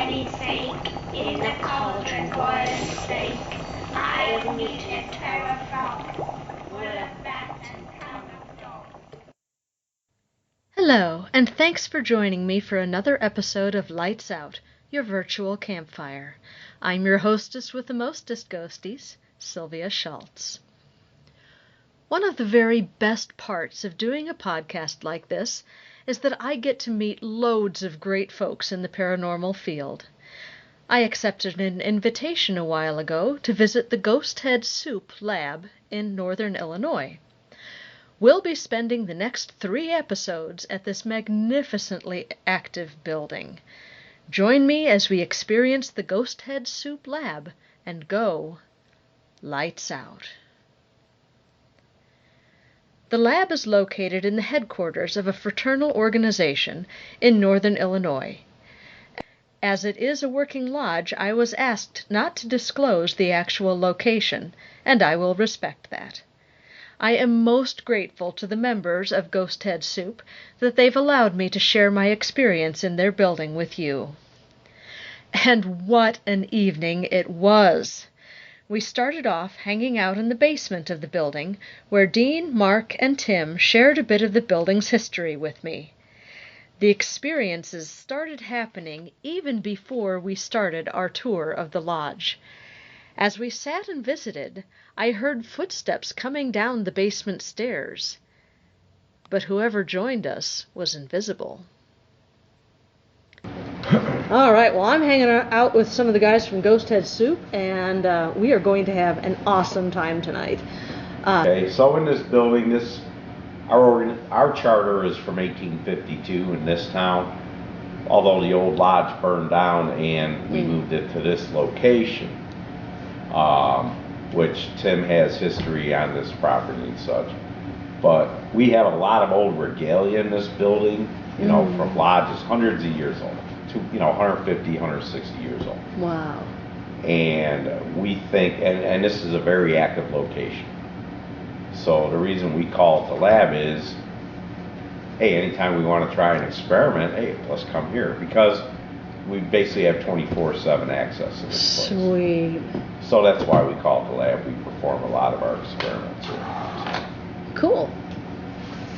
any sake, in the cauldron boiling steak, I of muted terror fraught, would have backed and crowned of dog. Hello, and thanks for joining me for another episode of Lights Out, your virtual campfire. I'm your hostess with the mostest ghosties, Sylvia Shults. One of the very best parts of doing a podcast like this is that I get to meet loads of great folks in the paranormal field. I accepted an invitation a while ago to visit the Ghost Head Soup Lab in northern Illinois. We'll be spending the next 3 episodes at this magnificently active building. Join me as we experience the Ghost Head Soup Lab and go Lights Out. The lab is located in the headquarters of a fraternal organization in northern Illinois. As it is a working lodge, I was asked not to disclose the actual location, and I will respect that. I am most grateful to the members of Ghost Head Soup that they've allowed me to share my experience in their building with you. And what an evening it was! We started off hanging out in the basement of the building, where Dean, Mark, and Tim shared a bit of the building's history with me. The experiences started happening even before we started our tour of the lodge. As we sat and visited, I heard footsteps coming down the basement stairs. But whoever joined us was invisible. All right, well, I'm hanging out with some of the guys from Ghost Head Soup, and we are going to have an awesome time tonight. Okay, so in this building, our charter is from 1852 in this town, although the old lodge burned down and we moved it to this location, which Tim has history on this property and such. But we have a lot of old regalia in this building, you know, from lodges hundreds of years old. 150, 160 years old. Wow. And we think, and this is a very active location. So the reason we call it the lab is, hey, anytime we want to try an experiment, hey, let's come here. Because we basically have 24/7 access to this place. Sweet. So that's why we call it the lab. We perform a lot of our experiments here. Cool.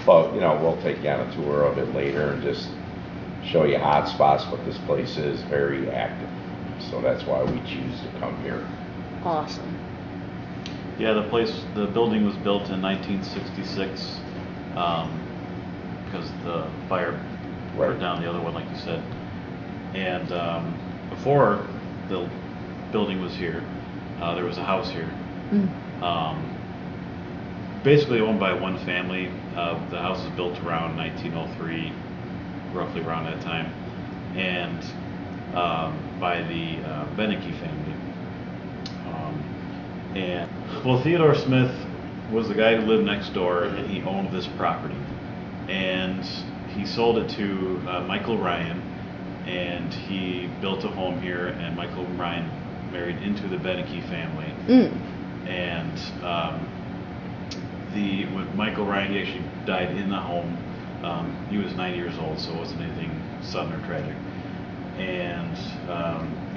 But, we'll take you on a tour of it later and just show you hot spots, but this place is very active. So that's why we choose to come here. Awesome. Yeah, the building was built in 1966 because the fire burned down the other one, like you said. And before the building was here, there was a house here. Basically owned by one family. The house was built around 1903. Roughly around that time, and by the Beneke family. Theodore Smith was the guy who lived next door, and he owned this property. And he sold it to Michael Ryan, and he built a home here, and Michael Ryan married into the Beneke family. And when Michael Ryan, he actually died in the home. He was 9 years old, so it wasn't anything sudden or tragic. And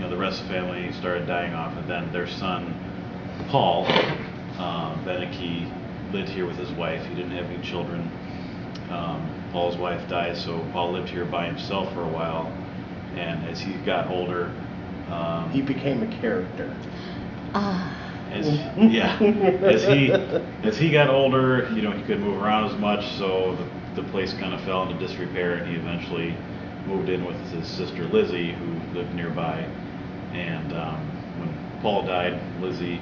the rest of the family started dying off, and then their son, Paul Beneke, lived here with his wife. He didn't have any children. Paul's wife died, so Paul lived here by himself for a while. And as he got older, he became a character. As he got older, he couldn't move around as much, so the place kind of fell into disrepair, and he eventually moved in with his sister Lizzie, who lived nearby. And when Paul died, Lizzie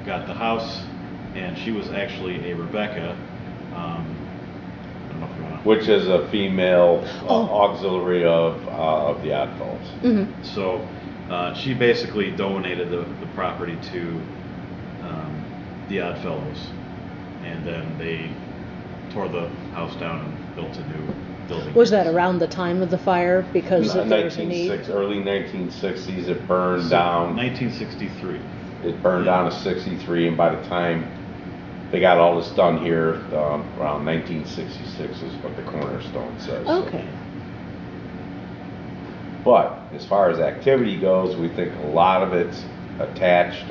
got the house, and she was actually a Rebecca. I don't know if you want to. Which is a female auxiliary of the Oddfellows. So she basically donated the property to the Oddfellows, and then they tore the house down and built a new building. Was that around the time of the fire? Because there was a need? Early 1960s, it burned down. 1963. It burned down to 63, and by the time they got all this done here, around 1966 is what the cornerstone says. Okay. But as far as activity goes, we think a lot of it's attached,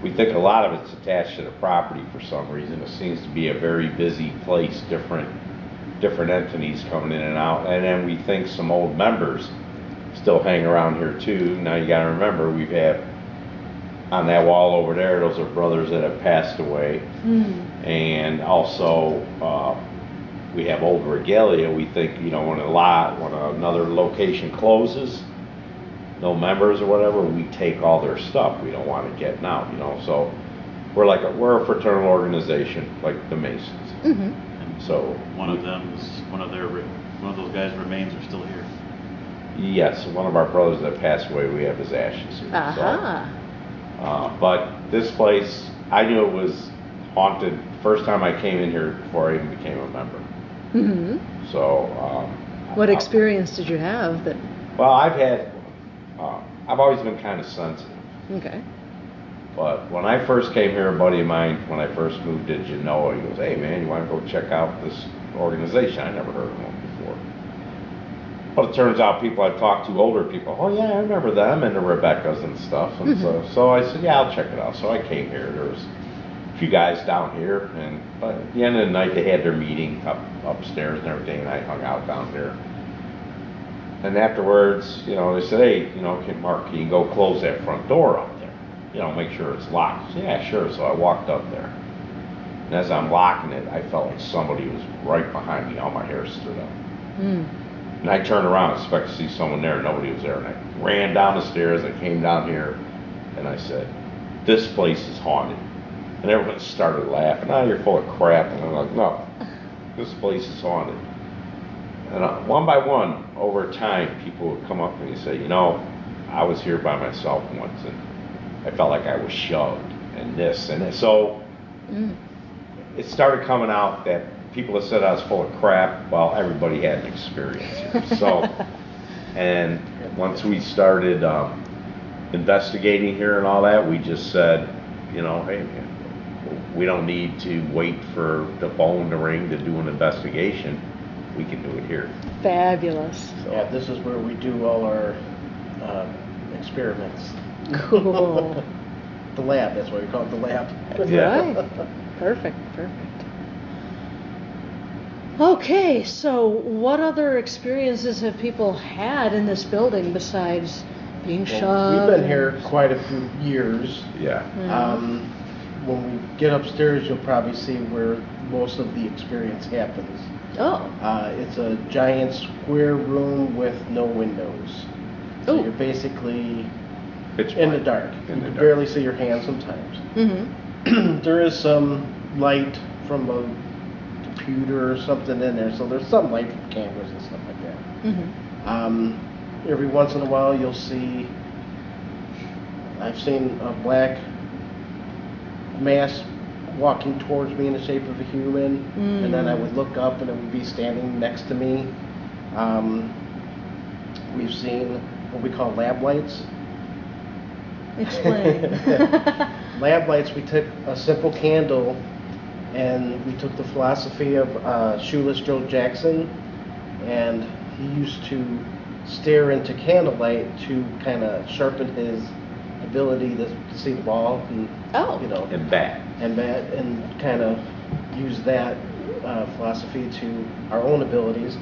we think a lot of it's attached to the property for some reason. It seems to be a very busy place, different entities coming in and out. And then we think some old members still hang around here too. Now you gotta remember, we've had on that wall over there, those are brothers that have passed away. And also, we have old regalia. We think, when another location closes, no members or whatever, we take all their stuff. We don't want it getting out, so we're a fraternal organization, like the Masons. And So one of those guys' remains are still here. yes, one of our brothers that passed away, we have his ashes here. But this place, I knew it was haunted first time I came in here before I even became a member. So What experience did you have that? well, I've always been kind of sensitive. Okay. But when I first came here, a buddy of mine, when I first moved to Genoa, he goes, "Hey man, you want to go check out this organization?" I never heard of one before. But it turns out people I've talked to, older people, "Oh yeah, I remember them," and the Rebeccas and stuff. And so I said, "Yeah, I'll check it out." So I came here. There was a few guys down here, but at the end of the night, they had their meeting upstairs and everything, and I hung out down here. And afterwards, they said, "Hey, Mark, can you go close that front door up there? Make sure it's locked." I said, "Yeah, sure." So I walked up there. And as I'm locking it, I felt like somebody was right behind me. All my hair stood up. And I turned around, expect to see someone there. Nobody was there. And I ran down the stairs. I came down here, and I said, "This place is haunted." And everyone started laughing. "Oh, you're full of crap." And I'm like, "No, this place is haunted." And one by one, over time, people would come up to me and say, "I was here by myself once, and I felt like I was shoved, and this and this." So it started coming out that people that said I was full of crap, well, everybody had an experience here. So, and once we started investigating here and all that, we just said, "Hey, we don't need to wait for the phone to ring to do an investigation. We can do it here." Fabulous. Yeah, this is where we do all our experiments. Cool. The lab, that's why we call it the lab. Yeah. Right. Perfect. Okay, so what other experiences have people had in this building besides being Well, shoved? we've been here quite a few years. Yeah. When we get upstairs, you'll probably see where most of the experience happens. Oh. It's a giant square room with no windows. So Ooh. you're basically Pitch in the black. dark. In You the can dark. barely see your hands sometimes. There is some light from a computer or something in there, so there's some light from cameras and stuff like that. Every once in a while you'll see, I've seen a black mass walking towards me in the shape of a human, and then I would look up and it would be standing next to me. We've seen what we call lab lights. Explain. Lab lights, we took a simple candle and we took the philosophy of Shoeless Joe Jackson, and he used to stare into candlelight to kind of sharpen his ability to see the ball and And bat. and kind of use that philosophy to our own abilities.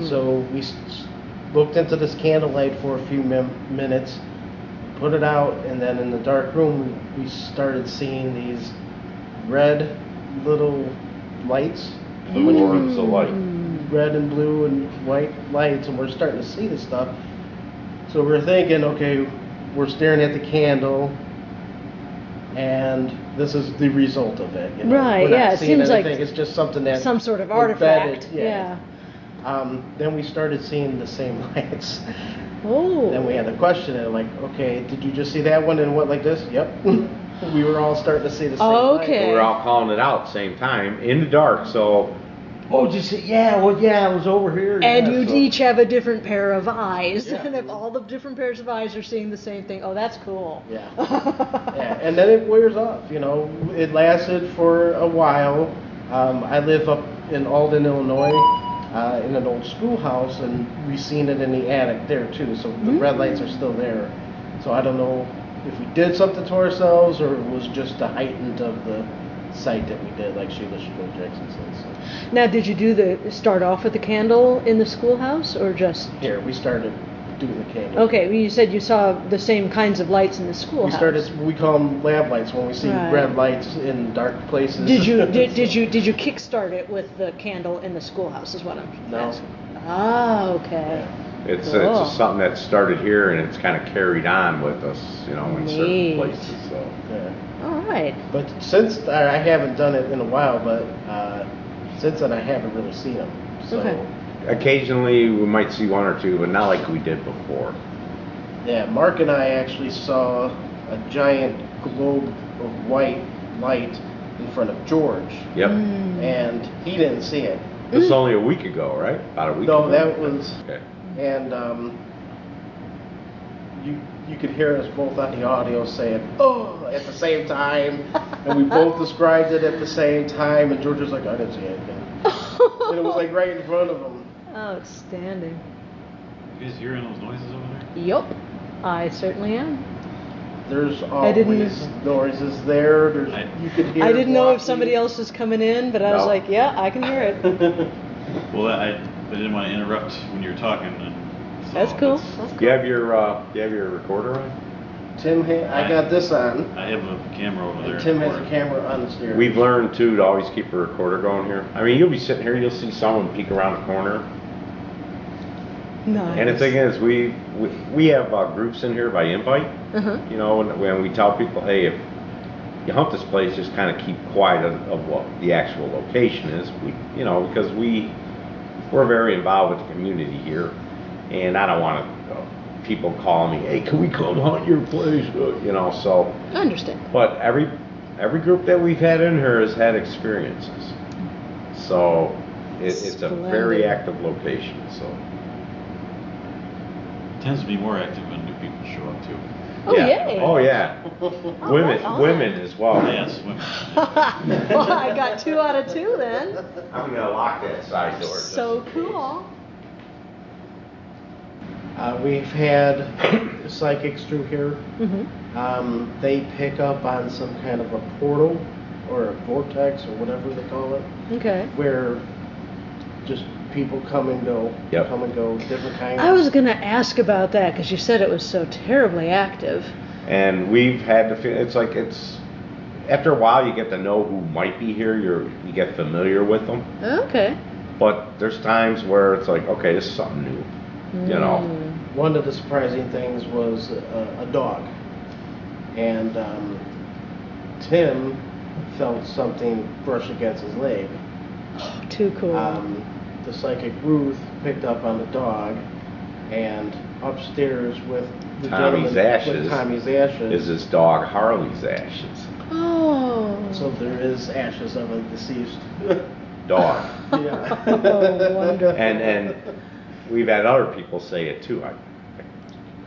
So we looked into this candlelight for a few minutes, put it out, and then in the dark room we started seeing these red little lights. The orbs of light. Red and blue and white lights, and we're starting to see this stuff. So we're thinking, okay, we're staring at the candle, and this is the result of it. Right, We're not yeah, it seeing seems like anything. It's just something that some sort of embedded, artifact. Yeah. Then we started seeing the same lights. Oh. Then we had the question, and like, okay, did you just see that one and what like this? Yep. We were all starting to see the same light. Okay. We were all calling it out at the same time in the dark. So, did you see? Yeah, it was over here. And yeah, you so- each have a different pair of eyes. Yeah. And if all the different pairs of eyes are seeing the same thing, oh, that's cool. Yeah. Yeah, and then it wears off. It lasted for a while. I live up in Alden, Illinois, in an old schoolhouse, and we seen it in the attic there too. So the red lights are still there. So I don't know if we did something to ourselves or it was just the heightened of the sight that we did, like Sheila Jackson said. So. Now, did you start off with the candle in the schoolhouse, or just? Here, we started doing the candle. Okay, well, you said you saw the same kinds of lights in the schoolhouse. We call them lab lights when we see red lights in dark places. Did you kickstart it with the candle in the schoolhouse? Is what I'm asking. Ah, okay. It's just something that started here and it's kind of carried on with us, in certain places. So. Yeah. All right. But since I haven't done it in a while, but since then I haven't really seen them. So. Okay. Occasionally we might see one or two, but not like we did before. Yeah, Mark and I actually saw a giant globe of white light in front of George. Yep. And he didn't see it. This was only a week ago, right? About a week ago? No, that was... Okay. And you could hear us both on the audio saying, "Oh," at the same time. And we both described it at the same time. And George was like, "I didn't see anything." And it was like right in front of him. Outstanding. You guys hearing those noises over there? Yup, I certainly am. There's always noises there. You could hear. I didn't know if somebody else was coming in, but I was like, yeah, I can hear it. Well, I didn't want to interrupt when you were talking. So That's cool. You have your recorder on? Tim, I got this on. I have a camera over there. And Tim has a camera on the steering. We've learned too to always keep a recorder going here. I mean, you'll be sitting here, you'll see someone peek around the corner. Nice. And the thing is, we have groups in here by invite. When we tell people, hey, if you hunt this place, just kind of keep quiet of what the actual location is. Because we're very involved with the community here, and I don't want people calling me, hey, can we come hunt your place? So. I understand. But every group that we've had in here has had experiences, so it's a very active location. So. It tends to be more active when new people show up too. Oh, yeah. yay. Oh, yeah. Women as well. Yes, women. Well, I got 2 out of 2 then. I'm gonna lock that side door. So cool. We've had psychics through here. They pick up on some kind of a portal or a vortex or whatever they call it. Okay. Where just people come and go, different kinds. I was going to ask about that because you said it was so terribly active. And we've had to feel, after a while you get to know who might be here, you get familiar with them. Okay. But there's times where it's like, okay, this is something new, One of the surprising things was a dog. And Tim felt something brush against his leg. Oh, too cool. The psychic Ruth picked up on the dog, and upstairs with the Tommy's ashes. with Tommy's ashes Is his dog Harley's ashes. Oh. So there is ashes of a deceased Dog. Yeah. Oh, wonderful. And we've had other people say it too.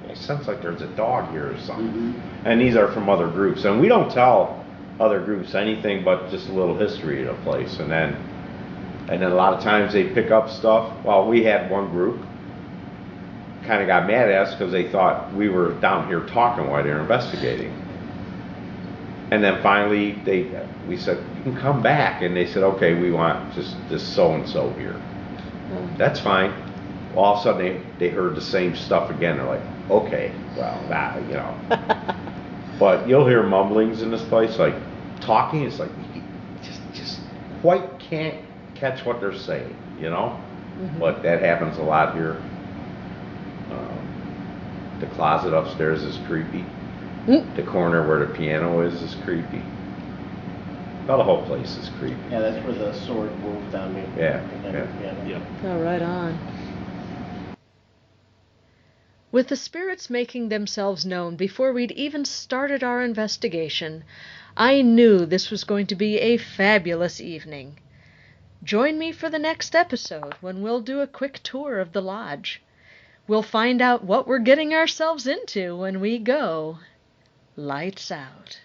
It sounds like there's a dog here or something. And these are from other groups. And we don't tell other groups anything but just a little history of the place. And then a lot of times they pick up stuff. Well, we had one group kind of got mad at us because they thought we were down here talking while they were investigating. And then finally we said, you can come back. And they said, okay, we want just this so-and-so here. That's fine. Well, all of a sudden they heard the same stuff again. They're like, okay, well, But you'll hear mumblings in this place, like talking. It's like you just quite can't catch what they're saying, But that happens a lot here. The closet upstairs is creepy. The corner where the piano is creepy. Well, the whole place is creepy. Yeah, that's where the sword moved on me. Yeah. Oh, right on. With the spirits making themselves known before we'd even started our investigation, I knew this was going to be a fabulous evening. Join me for the next episode when we'll do a quick tour of the lodge. We'll find out what we're getting ourselves into when we go lights out.